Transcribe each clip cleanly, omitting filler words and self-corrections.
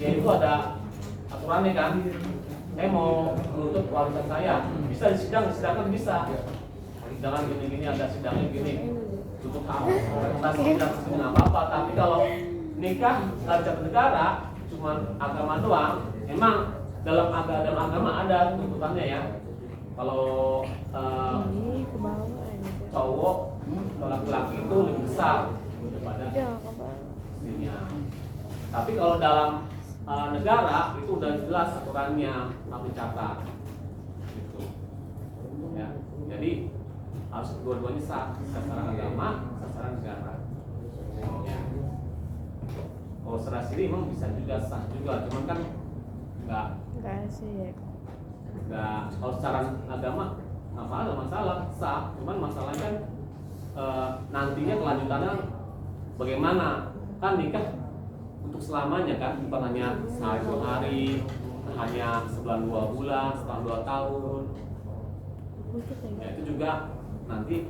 ya itu ada aturannya kan. Saya mau menuntut warisan saya, bisa disidangkan bisa. Jangan gini-gini ada sidangnya gini. Untuk hak atas tidak nggak apa-apa. Tapi kalau nikah secara negara cuma agama doang, emang dalam agama ada tuntutannya ya. Kalau cowok atau laki-laki itu lebih besar daripada istrinya. Tapi kalau dalam negara itu udah jelas aturannya harus dicatat. Gitu. Ya. Jadi harus dua-duanya sah, sasaran agama, sasaran negara. Ya. Kalau serah siri emang bisa juga sah juga, cuman kan nggak sih. Nggak, kalau secara agama nggak ada masalah, sah. Cuman masalahnya kan nantinya kelanjutannya bagaimana? Kan nikah untuk selamanya kan, bukan hanya sehari 2 hari, hanya sebulan 2 bulan, setahun 2 tahun. Ya itu juga nanti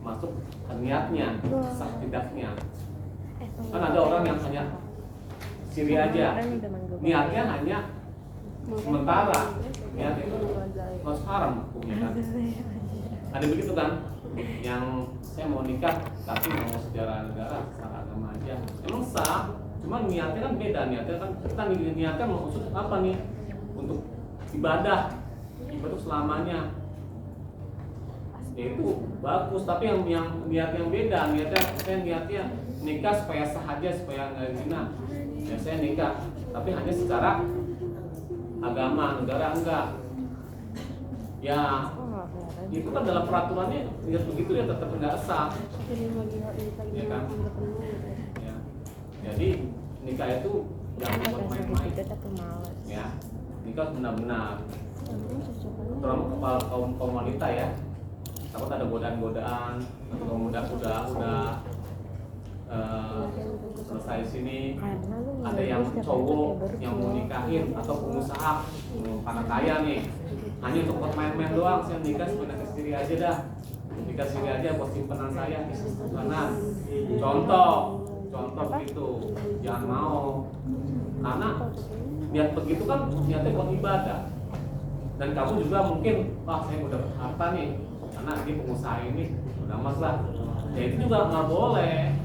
masuk ke niatnya, sah tidaknya. Kan ada orang yang hanya siri aja, niatnya hanya sementara, niat itu harus haram hukumnya kan. Ada begitu kan, yang saya mau nikah tapi mau secara negara, secara agama aja, emang sah, cuman niatnya kan beda. Niatnya kan kita niatkan maksud apa nih, untuk ibadah selamanya. Ya itu bagus, tapi yang niat yang beda, niatnya nikah supaya sah aja, supaya nggak zina. Ya saya nikah, tapi hanya secara agama, negara enggak. Ya itu kan dalam peraturannya niat begitu ya tetap nggak sah. Ya kan? Ya. Jadi nikah itu jangan buat main-main. Ya, nikah benar-benar. Terutama kepala kaum wanita ya. Takut ada godaan-godaan atau kemudian udah selesai sini ada yang cowok yang mau nikahin atau pengusaha karena kaya nih hanya untuk buat main-main doang, saya nikah sebenarnya sendiri aja dah, nikah sendiri aja buat simpanan saya simpanan. Contoh begitu, jangan mau, karena niat begitu kan niatnya buat ibadah. Dan kamu juga mungkin, wah saya udah harta nih karena ini pengusaha ini udah mas lah, ya itu juga nggak boleh.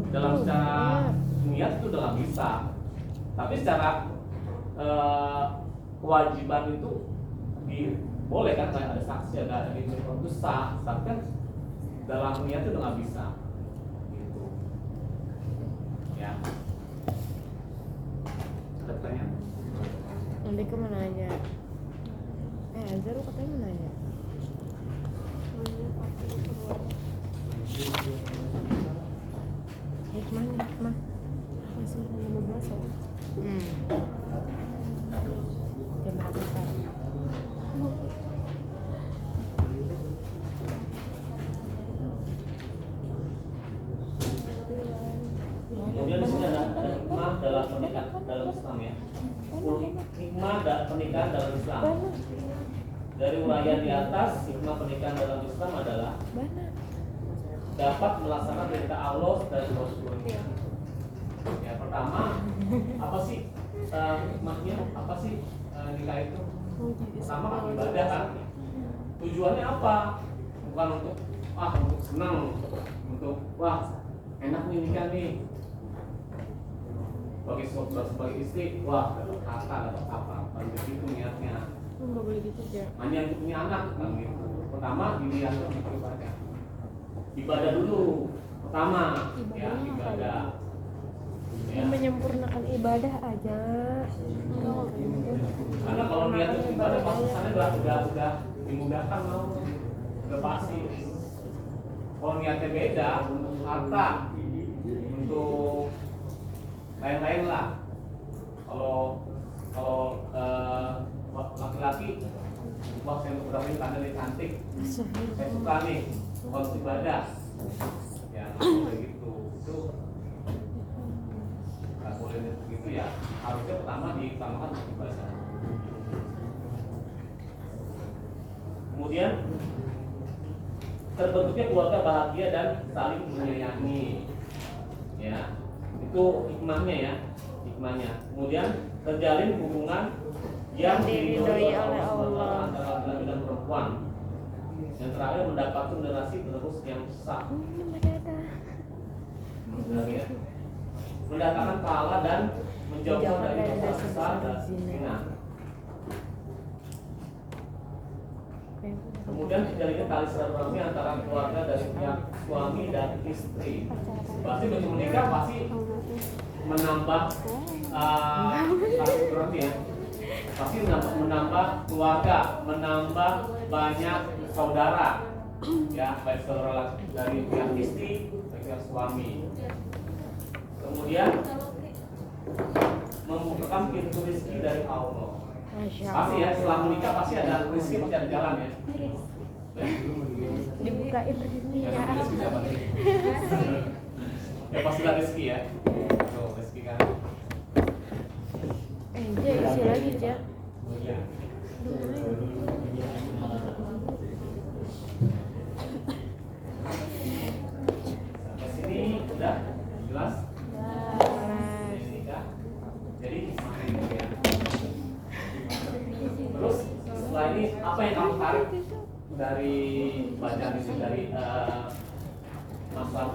Dalam secara niat itu udah nggak bisa, tapi secara kewajiban itu boleh kan, kayak ada saksi, ada ini itu sah, tapi kan dalam niat itu udah nggak bisa gitu ya. Ada pertanyaan? Nanti kemana aja? Azhar lu katanya mau nanya. Hikmah masih 15 ya? Jam berapa sekarang? Kemudian di sini ada hikmah dalam pernikahan dalam Islam ya. Hikmah pernikahan dalam Islam. Dari uraian di atas, hikmah pernikahan dalam Islam adalah dapat melaksanakan perintah Allah dan Rasulnya. Ya, pertama, apa sih hikmahnya? Apa sih nikah itu? Pertama kan ibadah kan. Tujuannya apa? Bukan untuk senang, untuk enak nih nikah nih. Sebagai istri, dapat harta, dapat apa? Begitu niatnya. Nggak boleh gitu aja. Hanya untuk punya anak kan gitu. Pertama diniatkan untuk ibadah. Ibadah dulu. Pertama ya ibadah. Ya. Menyempurnakan ibadah aja. Karena kalau niat untuk ibadah pasti sana udah dimudahkan udah pasti. Kalau niatnya beda untuk harta, untuk lain-lain lah. Kalau laki-laki, saya udah karena dia cantik, saya suka nih, kalau ibadah, ya kayak gitu, itu nggak boleh begitu ya. Harusnya pertama diutamakan ibadah. Kemudian terbentuknya keluarga bahagia dan saling menyayangi, ya itu hikmahnya ya. hikmahnya. Kemudian terjalin hubungan yang diridhoi oleh Allah antara laki-laki dan perempuan. Yang terakhir mendapatkan generasi penerus yang sah. Ya. Mendatangkan pahala dan menjauhkan dari dosa dan zina. Kemudian terjadinya tali silaturahmi antara keluarga dari pihak suami dan istri. Pasti begitu menikah pasti menambah silaturahmi ya. Pasti menambah keluarga, menambah banyak saudara, ya baik saudara dari pihak istri, dari pihak suami. Kemudian membukakan pintu rezeki dari Allah. Pasti ya setelah menikah pasti ada rezeki, pasti ada jalan ya. Dibukain rezekinya. Ya pasti ada rezeki ya. Tuh rezeki kan. Isi lagi aja. Ya. Sampai sini udah jelas? Nikah. Jadi ya. Terus setelah ini apa yang kamu tarik dari bacaan ini dari masalah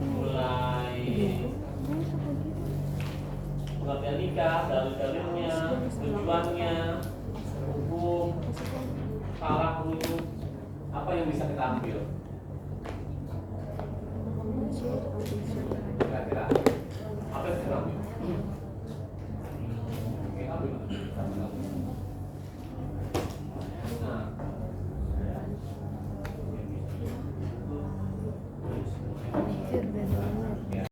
mulai pengertian nikah, dalil-dalilnya, tujuannya, hukum, syarat, rujuk, apa yang bisa kita ambil?